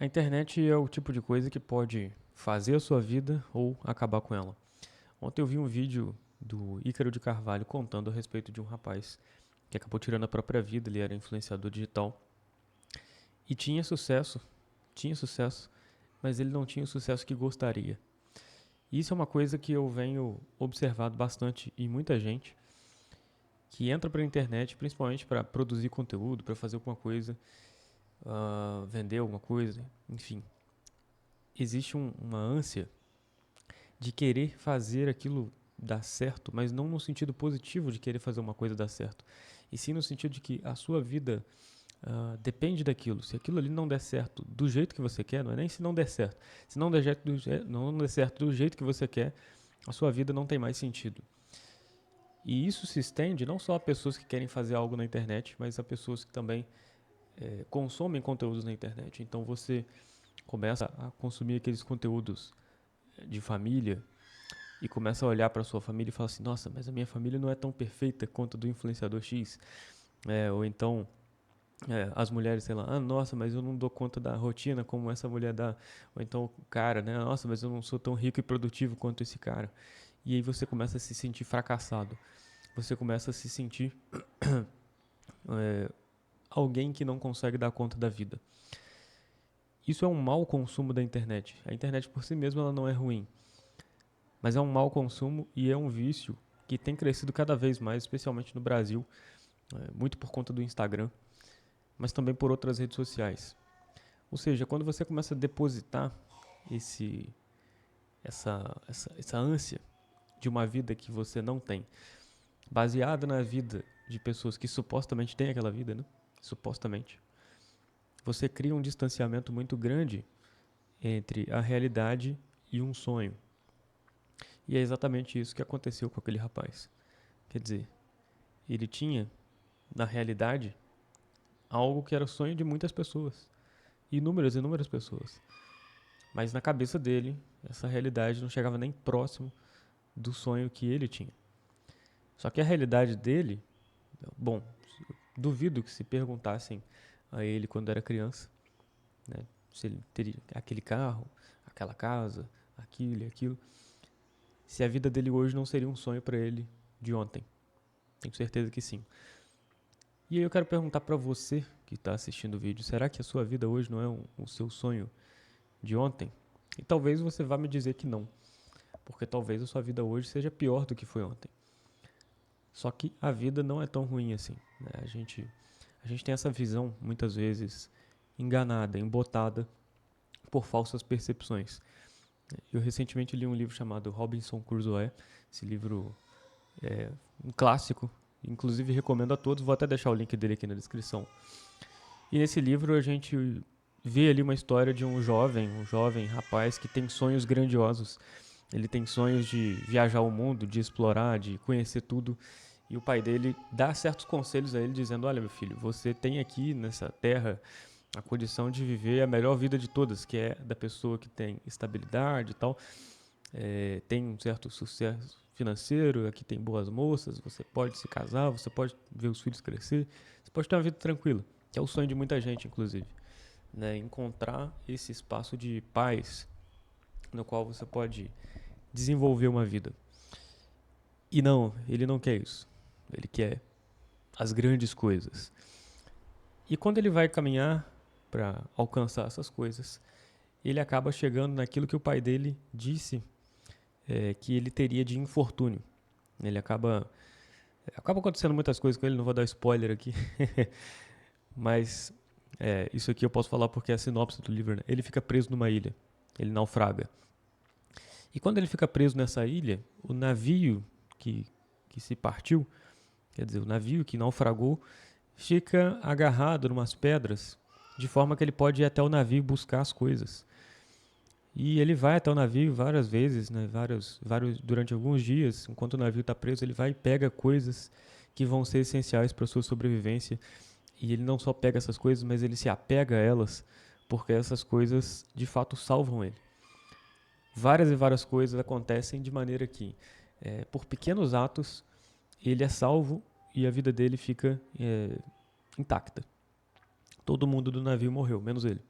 A internet é o tipo de coisa que pode fazer a sua vida ou acabar com ela. Ontem eu vi um vídeo do Ícaro de Carvalho contando a respeito de um rapaz que acabou tirando a própria vida. Ele era influenciador digital e tinha sucesso, mas ele não tinha o sucesso que gostaria. E isso é uma coisa que eu venho observado bastante em muita gente que entra para a internet, principalmente para produzir conteúdo, para fazer alguma coisa, vender alguma coisa, enfim. Existe uma ânsia de querer fazer aquilo dar certo, mas não no sentido positivo de querer fazer uma coisa dar certo, e sim no sentido de que a sua vida depende daquilo. Se aquilo ali não der certo do jeito que você quer, não é nem se não der certo. Se não der certo do jeito que você quer, a sua vida não tem mais sentido. E isso se estende não só a pessoas que querem fazer algo na internet, mas a pessoas que também consomem conteúdos na internet. Então você começa a consumir aqueles conteúdos de família e começa a olhar para sua família e fala assim: nossa, mas a minha família não é tão perfeita quanto a do influenciador X. Ou então as mulheres, sei lá, nossa, mas eu não dou conta da rotina como essa mulher dá. Ou então o cara, né? Nossa, mas eu não sou tão rico e produtivo quanto esse cara. E aí você começa a se sentir fracassado. Você começa a se sentir alguém que não consegue dar conta da vida. Isso é um mau consumo da internet. A internet por si mesma ela não é ruim, mas é um mau consumo e é um vício que tem crescido cada vez mais, especialmente no Brasil, muito por conta do Instagram, mas também por outras redes sociais. Ou seja, quando você começa a depositar essa ânsia de uma vida que você não tem, baseada na vida de pessoas que supostamente têm aquela vida, né? Supostamente. Você cria um distanciamento muito grande entre a realidade e um sonho. E é exatamente isso que aconteceu com aquele rapaz. Quer dizer, ele tinha, na realidade, algo que era o sonho de muitas pessoas. Inúmeras pessoas. Mas na cabeça dele, essa realidade não chegava nem próximo do sonho que ele tinha. Só que a realidade dele, bom, duvido que se perguntassem a ele quando era criança, né, se ele teria aquele carro, aquela casa, aquilo e aquilo, se a vida dele hoje não seria um sonho para ele de ontem. Tenho certeza que sim. E aí eu quero perguntar para você que está assistindo o vídeo, será que a sua vida hoje não é o seu sonho de ontem? E talvez você vá me dizer que não, porque talvez a sua vida hoje seja pior do que foi ontem. Só que a vida não é tão ruim assim, né? A gente tem essa visão, muitas vezes, enganada, embotada por falsas percepções. Eu recentemente li um livro chamado Robinson Crusoe. Esse livro é um clássico, inclusive recomendo a todos, vou até deixar o link dele aqui na descrição. E nesse livro a gente vê ali uma história de um jovem rapaz que tem sonhos grandiosos. Ele tem sonhos de viajar o mundo, de explorar, de conhecer tudo. E o pai dele dá certos conselhos a ele, dizendo: olha, meu filho, você tem aqui nessa terra a condição de viver a melhor vida de todas, que é da pessoa que tem estabilidade e tal, tem um certo sucesso financeiro, aqui tem boas moças, você pode se casar, você pode ver os filhos crescer, você pode ter uma vida tranquila, que é o sonho de muita gente, inclusive, né? Encontrar esse espaço de paz no qual você pode desenvolver uma vida. E não, ele não quer isso. Ele quer as grandes coisas. E quando ele vai caminhar para alcançar essas coisas, ele acaba chegando naquilo que o pai dele disse que ele teria de infortúnio. Ele acaba acontecendo muitas coisas com ele, não vou dar spoiler aqui, mas isso aqui eu posso falar porque é a sinopse do livro, né? Ele fica preso numa ilha, ele naufraga. E quando ele fica preso nessa ilha, o navio que se partiu, quer dizer, o navio que naufragou, fica agarrado em umas pedras, de forma que ele pode ir até o navio buscar as coisas. E ele vai até o navio várias vezes, né, durante alguns dias, enquanto o navio está preso, ele vai e pega coisas que vão ser essenciais para a sua sobrevivência. E ele não só pega essas coisas, mas ele se apega a elas, porque essas coisas de fato salvam ele. Várias e várias coisas acontecem de maneira que, por pequenos atos, ele é salvo e a vida dele fica intacta. Todo mundo do navio morreu, menos ele.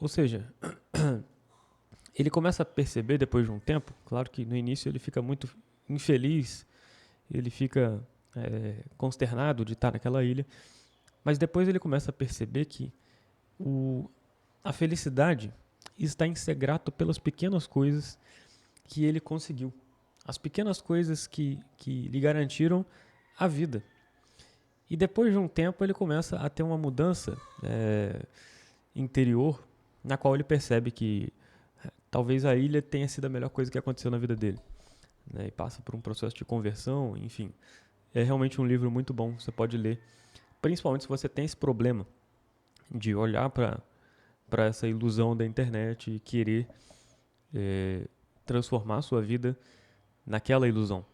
Ou seja, ele começa a perceber depois de um tempo, claro que no início ele fica muito infeliz, ele fica consternado de estar naquela ilha, mas depois ele começa a perceber que a felicidade está em ser grato pelas pequenas coisas que ele conseguiu. As pequenas coisas que lhe garantiram a vida. E depois de um tempo ele começa a ter uma mudança interior, na qual ele percebe que talvez a ilha tenha sido a melhor coisa que aconteceu na vida dele. Né? E passa por um processo de conversão, enfim. É realmente um livro muito bom, você pode ler. Principalmente se você tem esse problema de olhar para essa ilusão da internet e querer transformar a sua vida naquela ilusão.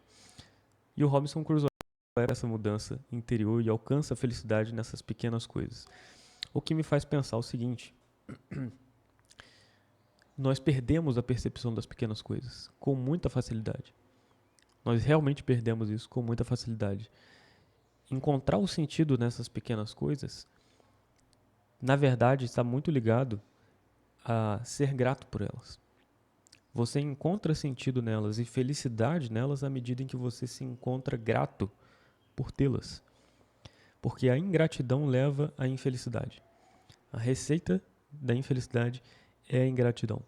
E o Robinson Crusoe leva essa mudança interior e alcança a felicidade nessas pequenas coisas. O que me faz pensar o seguinte: nós perdemos a percepção das pequenas coisas com muita facilidade. Nós realmente perdemos isso com muita facilidade. Encontrar o sentido nessas pequenas coisas, na verdade, está muito ligado a ser grato por elas. Você encontra sentido nelas e felicidade nelas à medida em que você se encontra grato por tê-las. Porque a ingratidão leva à infelicidade. A receita da infelicidade é a ingratidão.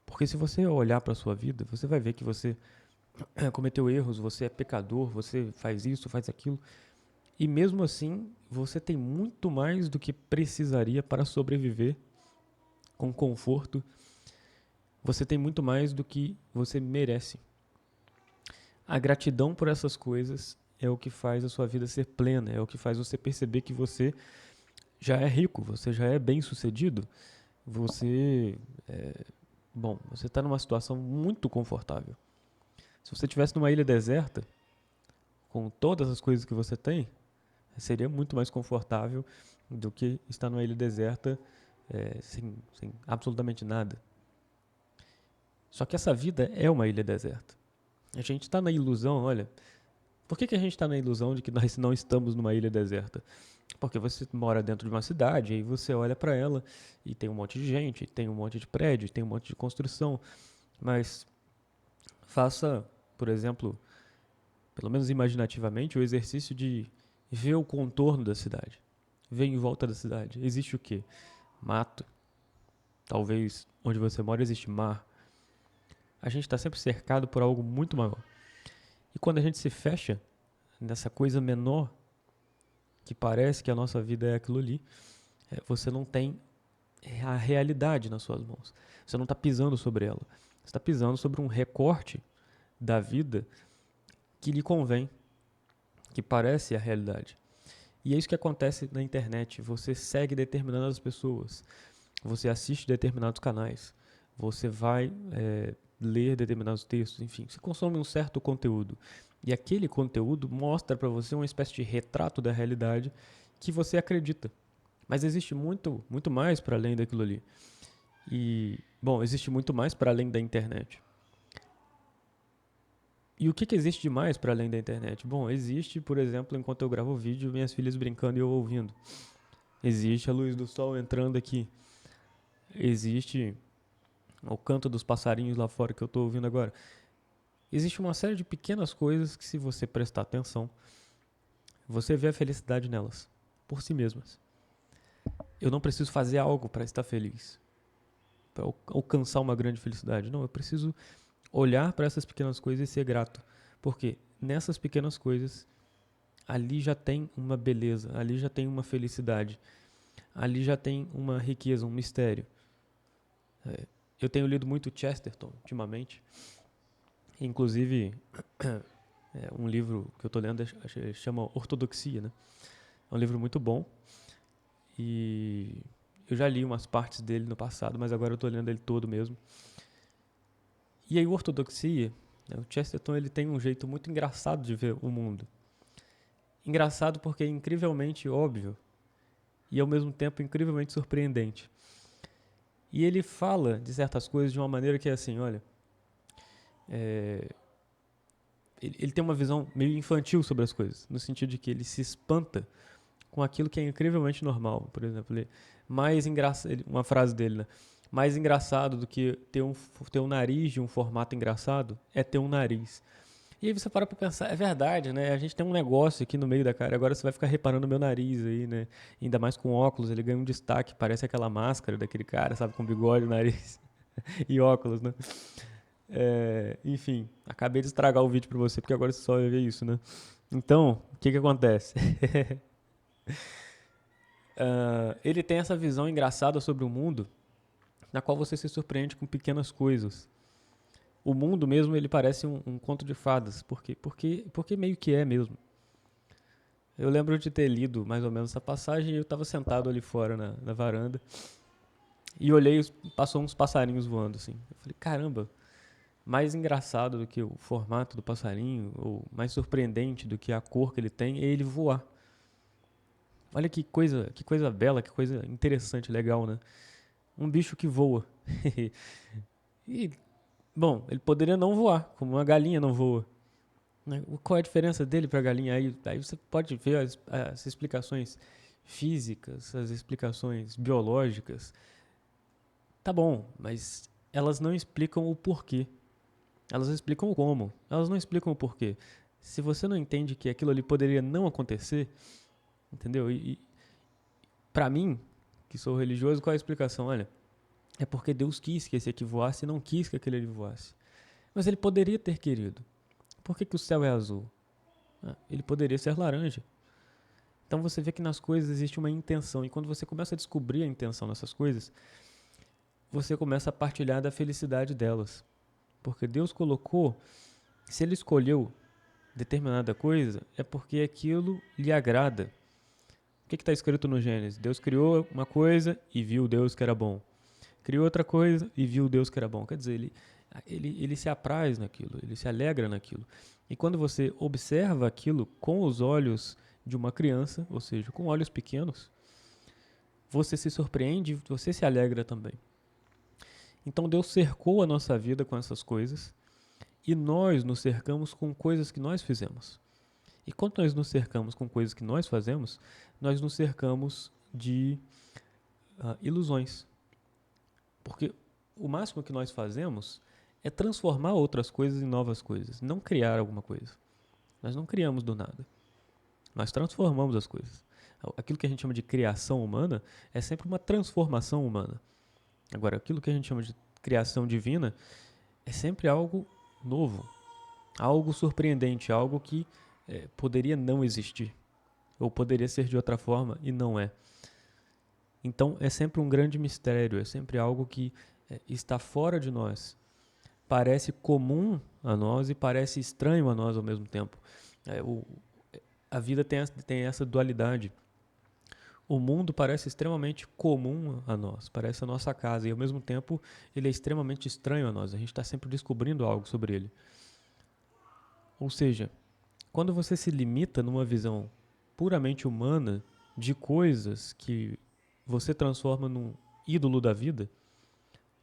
Porque se você olhar para a sua vida, você vai ver que você cometeu erros, você é pecador, você faz isso, faz aquilo. E mesmo assim, você tem muito mais do que precisaria para sobreviver com conforto. Você tem muito mais do que você merece. A gratidão por essas coisas é o que faz a sua vida ser plena, é o que faz você perceber que você já é rico, você já é bem-sucedido, você você está numa situação muito confortável. Se você estivesse numa ilha deserta, com todas as coisas que você tem, seria muito mais confortável do que estar numa ilha deserta sem absolutamente nada. Só que essa vida é uma ilha deserta. A gente está na ilusão, olha, por que a gente está na ilusão de que nós não estamos numa ilha deserta? Porque você mora dentro de uma cidade, aí você olha para ela e tem um monte de gente, tem um monte de prédio, tem um monte de construção, mas faça, por exemplo, pelo menos imaginativamente, o exercício de ver o contorno da cidade. Ver em volta da cidade. Existe o quê? Mato. Talvez onde você mora existe mar. A gente está sempre cercado por algo muito maior. E quando a gente se fecha nessa coisa menor, que parece que a nossa vida é aquilo ali, você não tem a realidade nas suas mãos. Você não está pisando sobre ela. Você está pisando sobre um recorte da vida que lhe convém, que parece a realidade. E é isso que acontece na internet. Você segue determinadas pessoas, você assiste determinados canais, você vai ler determinados textos, enfim, você consome um certo conteúdo. E aquele conteúdo mostra para você uma espécie de retrato da realidade que você acredita. Mas existe muito, muito mais para além daquilo ali. E, bom, existe muito mais para além da internet. E o que existe de mais para além da internet? Bom, existe, por exemplo, enquanto eu gravo o vídeo, minhas filhas brincando e eu ouvindo. Existe a luz do sol entrando aqui. Existe o canto dos passarinhos lá fora que eu estou ouvindo agora. Existe uma série de pequenas coisas que, se você prestar atenção, você vê a felicidade nelas, por si mesmas. Eu não preciso fazer algo para estar feliz, para alcançar uma grande felicidade. Não, eu preciso olhar para essas pequenas coisas e ser grato. Porque nessas pequenas coisas, ali já tem uma beleza, ali já tem uma felicidade, ali já tem uma riqueza, um mistério. Eu tenho lido muito Chesterton ultimamente. Inclusive, um livro que eu estou lendo chama Ortodoxia, né? É um livro muito bom. E eu já li umas partes dele no passado, mas agora eu estou lendo ele todo mesmo. E aí, o Ortodoxia, o Chesterton, ele tem um jeito muito engraçado de ver o mundo. Engraçado porque é incrivelmente óbvio e, ao mesmo tempo, incrivelmente surpreendente. E ele fala de certas coisas de uma maneira que é assim, olha... Ele tem uma visão meio infantil sobre as coisas, no sentido de que ele se espanta com aquilo que é incrivelmente normal. Por exemplo, uma frase dele, né? Mais engraçado do que ter um nariz de um formato engraçado é ter um nariz. E aí você para pra pensar, é verdade, né? A gente tem um negócio aqui no meio da cara, agora você vai ficar reparando o meu nariz aí, né? Ainda mais com óculos, ele ganha um destaque, parece aquela máscara daquele cara, sabe? Com bigode, nariz e óculos, né? Enfim, acabei de estragar o vídeo pra você, porque agora você só vai ver isso, né? Então, o que que acontece? Ele tem essa visão engraçada sobre o mundo, na qual você se surpreende com pequenas coisas. O mundo mesmo, ele parece um conto de fadas. Por quê? Porque meio que é mesmo. Eu lembro de ter lido mais ou menos essa passagem e eu estava sentado ali fora na varanda e olhei, passou uns passarinhos voando assim. Eu falei, caramba, mais engraçado do que o formato do passarinho, ou mais surpreendente do que a cor que ele tem, é ele voar. Olha que coisa bela, que coisa interessante, legal, né? Um bicho que voa. E, bom, ele poderia não voar, como uma galinha não voa. Né? Qual é a diferença dele para a galinha? Aí você pode ver as explicações físicas, as explicações biológicas. Tá bom, mas elas não explicam o porquê. Elas explicam o como. Elas não explicam o porquê. Se você não entende que aquilo ali poderia não acontecer, entendeu? E para mim, que sou religioso, qual é a explicação? Olha, é porque Deus quis que esse aqui voasse e não quis que aquele ali voasse. Mas ele poderia ter querido. Por que o céu é azul? Ele poderia ser laranja. Então você vê que nas coisas existe uma intenção. E quando você começa a descobrir a intenção nessas coisas, você começa a partilhar da felicidade delas. Porque Deus colocou, se Ele escolheu determinada coisa, é porque aquilo lhe agrada. O que está escrito no Gênesis? Deus criou uma coisa e viu Deus que era bom. Criou outra coisa e viu Deus que era bom. Quer dizer, ele se apraz naquilo, ele se alegra naquilo. E quando você observa aquilo com os olhos de uma criança, ou seja, com olhos pequenos, você se surpreende, você se alegra também. Então Deus cercou a nossa vida com essas coisas e nós nos cercamos com coisas que nós fizemos. E quando nós nos cercamos com coisas que nós fazemos, nós nos cercamos de ilusões. Porque o máximo que nós fazemos é transformar outras coisas em novas coisas, não criar alguma coisa. Nós não criamos do nada. Nós transformamos as coisas. Aquilo que a gente chama de criação humana é sempre uma transformação humana. Agora, aquilo que a gente chama de criação divina é sempre algo novo, algo surpreendente, algo que poderia não existir, ou poderia ser de outra forma e não é. Então, é sempre um grande mistério, é sempre algo que está fora de nós. Parece comum a nós e parece estranho a nós ao mesmo tempo. A vida tem essa dualidade. O mundo parece extremamente comum a nós, parece a nossa casa, e ao mesmo tempo ele é extremamente estranho a nós. A gente está sempre descobrindo algo sobre ele. Ou seja, quando você se limita numa visão puramente humana de coisas que você transforma num ídolo da vida,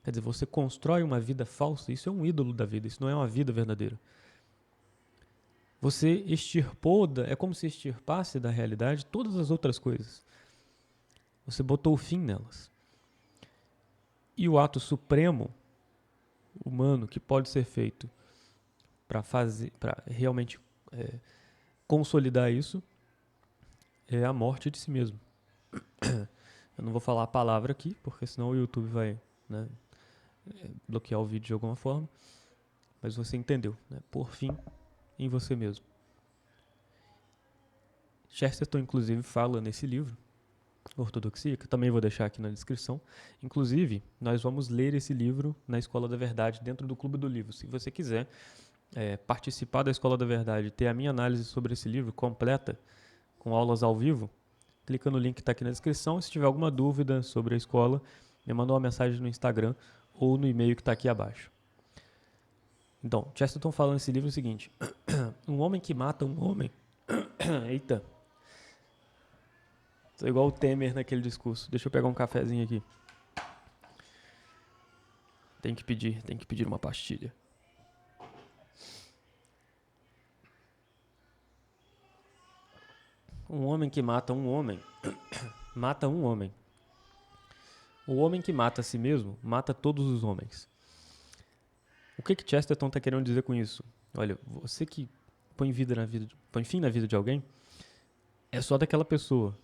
quer dizer, você constrói uma vida falsa, isso é um ídolo da vida, isso não é uma vida verdadeira. Você extirpou, é como se extirpasse da realidade todas as outras coisas. Você botou o fim nelas. E o ato supremo humano que pode ser feito para realmente consolidar isso é a morte de si mesmo. Eu não vou falar a palavra aqui, porque senão o YouTube vai bloquear o vídeo de alguma forma. Mas você entendeu, né? Por fim em você mesmo. Chesterton, inclusive, fala nesse livro, Ortodoxia, que eu também vou deixar aqui na descrição. Inclusive, nós vamos ler esse livro na Escola da Verdade, dentro do Clube do Livro. Se você quiser participar da Escola da Verdade, ter a minha análise sobre esse livro completa, com aulas ao vivo, clica no link que está aqui na descrição. Se tiver alguma dúvida sobre a escola, me manda uma mensagem no Instagram ou no e-mail que está aqui abaixo. Então, Chesterton fala nesse livro o seguinte: um homem que mata um homem... Eita... Tô igual o Temer naquele discurso. Deixa eu pegar um cafezinho aqui. Tem que pedir uma pastilha. Um homem que mata um homem, mata um homem. O homem que mata a si mesmo, mata todos os homens. O que Chesterton está querendo dizer com isso? Olha, você que põe fim na vida de alguém, é só daquela pessoa.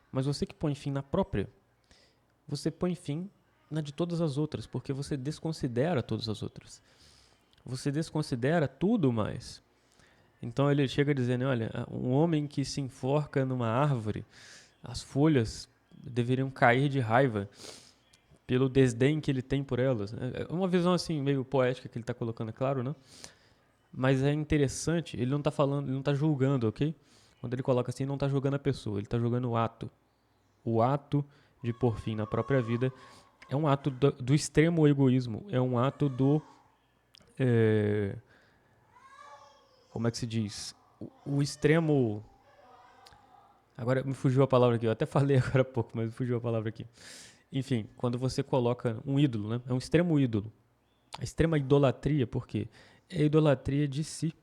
Mas você que põe fim na própria, você põe fim na de todas as outras, porque você desconsidera todas as outras. Você desconsidera tudo mais. Então ele chega dizendo, olha, um homem que se enforca numa árvore, as folhas deveriam cair de raiva pelo desdém que ele tem por elas. É uma visão assim meio poética que ele está colocando, é claro, né? Mas é interessante, ele não está falando, ele não está julgando, ok? Quando ele coloca assim, ele não está julgando a pessoa, ele está julgando o ato. O ato de pôr fim na própria vida é um ato do extremo egoísmo, é um ato do... como é que se diz? O extremo... Agora me fugiu a palavra aqui, eu até falei agora há pouco, mas me fugiu a palavra aqui. Enfim, quando você coloca um ídolo, né? É um extremo ídolo. A extrema idolatria, por quê? É a idolatria de si.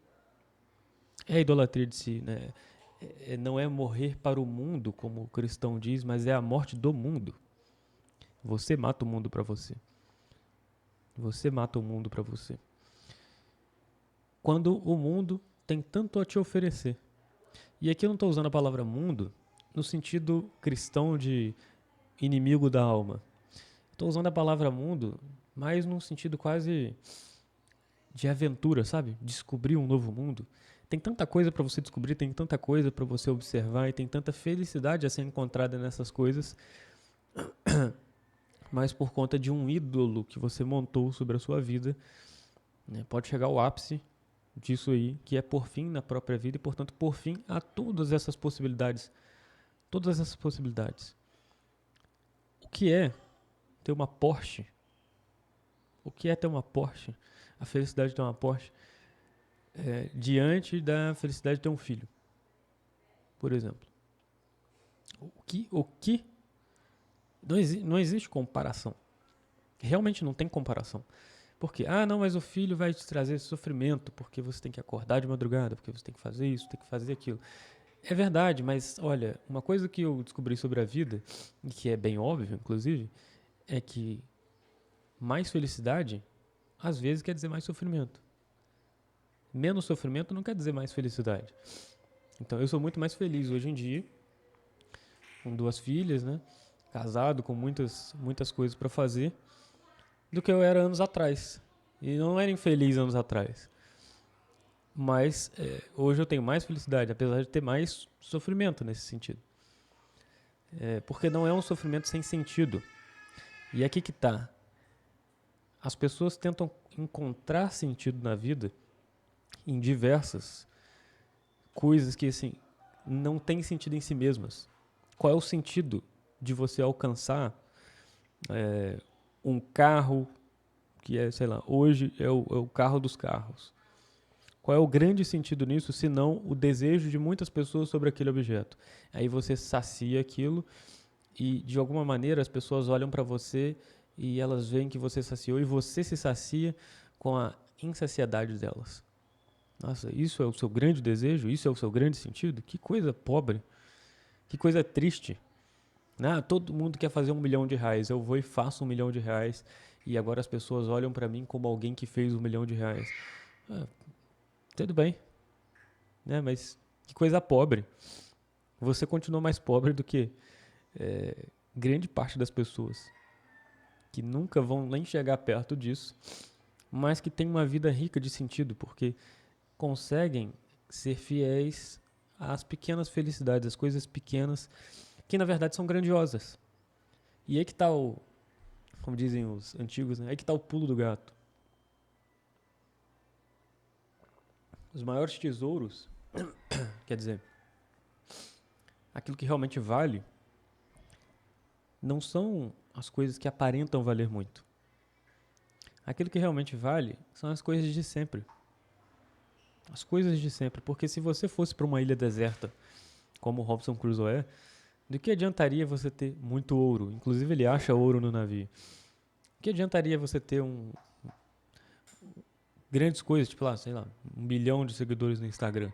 É a idolatria de si, né? Não é morrer para o mundo, como o cristão diz, mas é a morte do mundo. Você mata o mundo para você. Você mata o mundo para você. Quando o mundo tem tanto a te oferecer. E aqui eu não estou usando a palavra mundo no sentido cristão de inimigo da alma. Estou usando a palavra mundo mais num sentido quase de aventura, sabe? Descobrir um novo mundo. Tem tanta coisa para você descobrir, tem tanta coisa para você observar e tem tanta felicidade a ser encontrada nessas coisas, mas por conta de um ídolo que você montou sobre a sua vida, né, pode chegar ao ápice disso aí, que é por fim na própria vida e, portanto, por fim a todas essas possibilidades. Todas essas possibilidades. O que é ter uma Porsche? O que é ter uma Porsche? A felicidade de ter uma Porsche diante da felicidade de ter um filho, por exemplo. O que não existe comparação. Realmente não tem comparação. Porque, não, mas o filho vai te trazer sofrimento, porque você tem que acordar de madrugada, porque você tem que fazer isso, tem que fazer aquilo. É verdade, mas olha, uma coisa que eu descobri sobre a vida, e que é bem óbvio, inclusive, é que mais felicidade, às vezes, quer dizer mais sofrimento. Menos sofrimento não quer dizer mais felicidade. Então, eu sou muito mais feliz hoje em dia, com 2 filhas, né? Casado, com muitas coisas para fazer, do que eu era anos atrás. E não era infeliz anos atrás. Mas hoje eu tenho mais felicidade, apesar de ter mais sofrimento nesse sentido. Porque não é um sofrimento sem sentido. E aqui que tá. As pessoas tentam encontrar sentido na vida em diversas coisas que, assim, não têm sentido em si mesmas. Qual é o sentido de você alcançar um carro que é, sei lá, hoje é o carro dos carros? Qual é o grande sentido nisso, se não o desejo de muitas pessoas sobre aquele objeto? Aí você sacia aquilo e, de alguma maneira, as pessoas olham para você e elas veem que você saciou e você se sacia com a insaciedade delas. Nossa, isso é o seu grande desejo? Isso é o seu grande sentido? Que coisa pobre. Que coisa triste. Todo mundo quer fazer R$1 milhão. Eu vou e faço R$1 milhão e agora as pessoas olham para mim como alguém que fez R$1 milhão. Tudo bem, né? Mas que coisa pobre. Você continua mais pobre do que grande parte das pessoas que nunca vão nem chegar perto disso, mas que tem uma vida rica de sentido, porque conseguem ser fiéis às pequenas felicidades, às coisas pequenas, que na verdade são grandiosas. E aí que está como dizem os antigos, né? Aí que está o pulo do gato. Os maiores tesouros, quer dizer, aquilo que realmente vale, não são as coisas que aparentam valer muito. Aquilo que realmente vale são as coisas de sempre. As coisas de sempre. Porque se você fosse para uma ilha deserta, como o Robinson Crusoe, do que adiantaria você ter muito ouro? Inclusive ele acha ouro no navio. O que adiantaria você ter grandes coisas, tipo lá, sei lá, 1 milhão de seguidores no Instagram?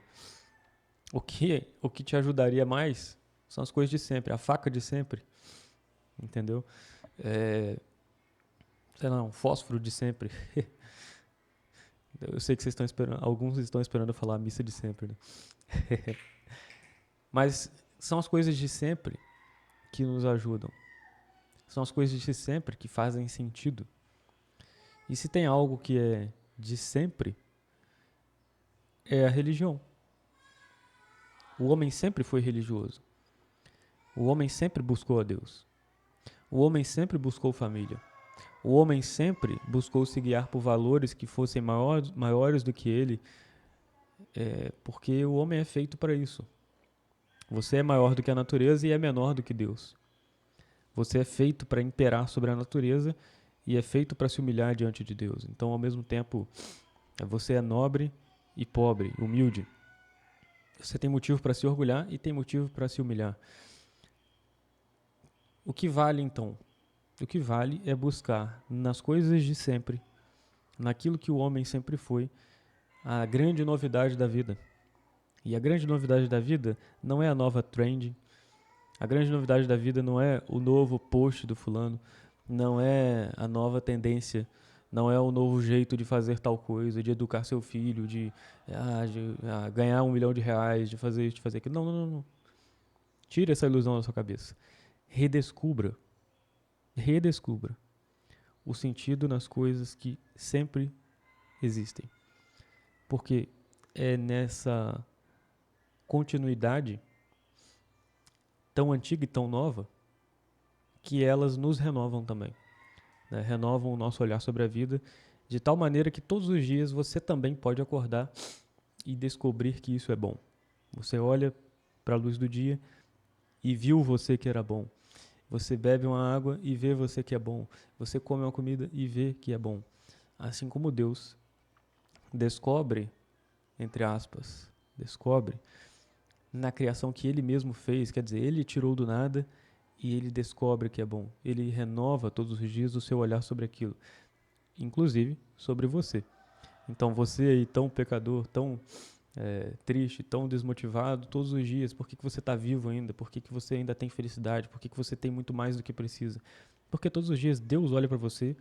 O que te ajudaria mais são as coisas de sempre, a faca de sempre, entendeu? sei lá, um fósforo de sempre. Eu sei que vocês estão esperando, alguns estão esperando eu falar a missa de sempre, né? Mas são as coisas de sempre que nos ajudam. São as coisas de sempre que fazem sentido. E se tem algo que é de sempre, é a religião. O homem sempre foi religioso. O homem sempre buscou a Deus. O homem sempre buscou família. O homem sempre buscou se guiar por valores que fossem maiores do que ele, porque o homem é feito para isso. Você é maior do que a natureza e é menor do que Deus. Você é feito para imperar sobre a natureza e é feito para se humilhar diante de Deus. Então, ao mesmo tempo, você é nobre e pobre, humilde. Você tem motivo para se orgulhar e tem motivo para se humilhar. O que vale, então? O que vale é buscar nas coisas de sempre, naquilo que o homem sempre foi, a grande novidade da vida. E a grande novidade da vida não é a nova trend, a grande novidade da vida não é o novo post do fulano, não é a nova tendência, não é o novo jeito de fazer tal coisa, de educar seu filho, de ganhar R$ 1 milhão, de fazer isso, de fazer aquilo. Não. Tire essa ilusão da sua cabeça. Redescubra o sentido nas coisas que sempre existem. Porque é nessa continuidade tão antiga e tão nova que elas nos renovam também, né? Renovam o nosso olhar sobre a vida de tal maneira que todos os dias você também pode acordar e descobrir que isso é bom. Você olha para a luz do dia e viu você que era bom. Você bebe uma água e vê você que é bom. Você come uma comida e vê que é bom. Assim como Deus descobre, entre aspas, descobre na criação que Ele mesmo fez, quer dizer, Ele tirou do nada e Ele descobre que é bom. Ele renova todos os dias o seu olhar sobre aquilo, inclusive sobre você. Então você aí, tão pecador, tão triste, tão desmotivado todos os dias, por que você está vivo ainda? Por que você ainda tem felicidade? Por que você tem muito mais do que precisa? Porque todos os dias Deus olha para você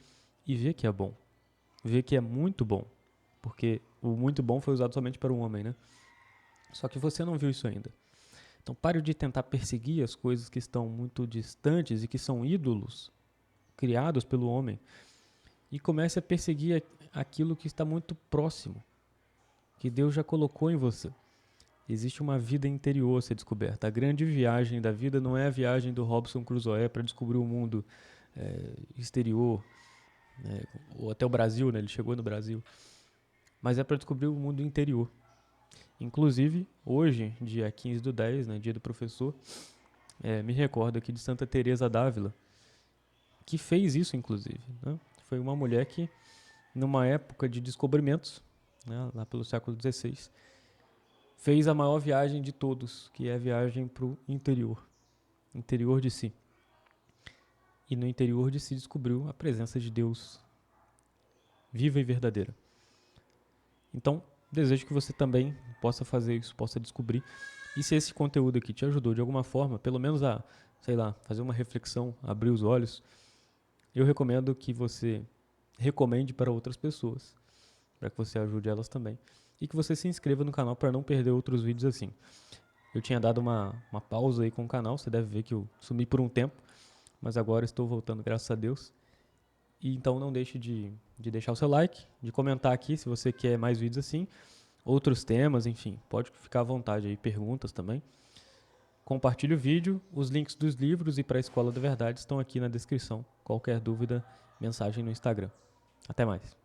e vê que é bom, vê que é muito bom, porque o muito bom foi usado somente para o homem, né? Só que você não viu isso ainda. Então pare de tentar perseguir as coisas que estão muito distantes e que são ídolos criados pelo homem e comece a perseguir aquilo que está muito próximo, que Deus já colocou em você. Existe uma vida interior a ser descoberta. A grande viagem da vida não é a viagem do Robinson Crusoe para descobrir o mundo exterior, ou até o Brasil, né? Ele chegou no Brasil. Mas é para descobrir o mundo interior. Inclusive, hoje, dia 15/10, né, dia do professor, me recordo aqui de Santa Teresa d'Ávila, que fez isso, inclusive, né? Foi uma mulher que, numa época de descobrimentos, né, lá pelo século XVI, fez a maior viagem de todos, que é a viagem para o interior de si. E no interior de si descobriu a presença de Deus viva e verdadeira. Então, desejo que você também possa fazer isso, possa descobrir. E se esse conteúdo aqui te ajudou de alguma forma, pelo menos a, fazer uma reflexão, abrir os olhos, eu recomendo que você recomende para outras pessoas, para que você ajude elas também. E que você se inscreva no canal para não perder outros vídeos assim. Eu tinha dado uma pausa aí com o canal, você deve ver que eu sumi por um tempo, mas agora estou voltando, graças a Deus. E então não deixe de deixar o seu like, de comentar aqui se você quer mais vídeos assim, outros temas, enfim, pode ficar à vontade aí, perguntas também. Compartilhe o vídeo, os links dos livros e para a Escola da Verdade estão aqui na descrição. Qualquer dúvida, mensagem no Instagram. Até mais.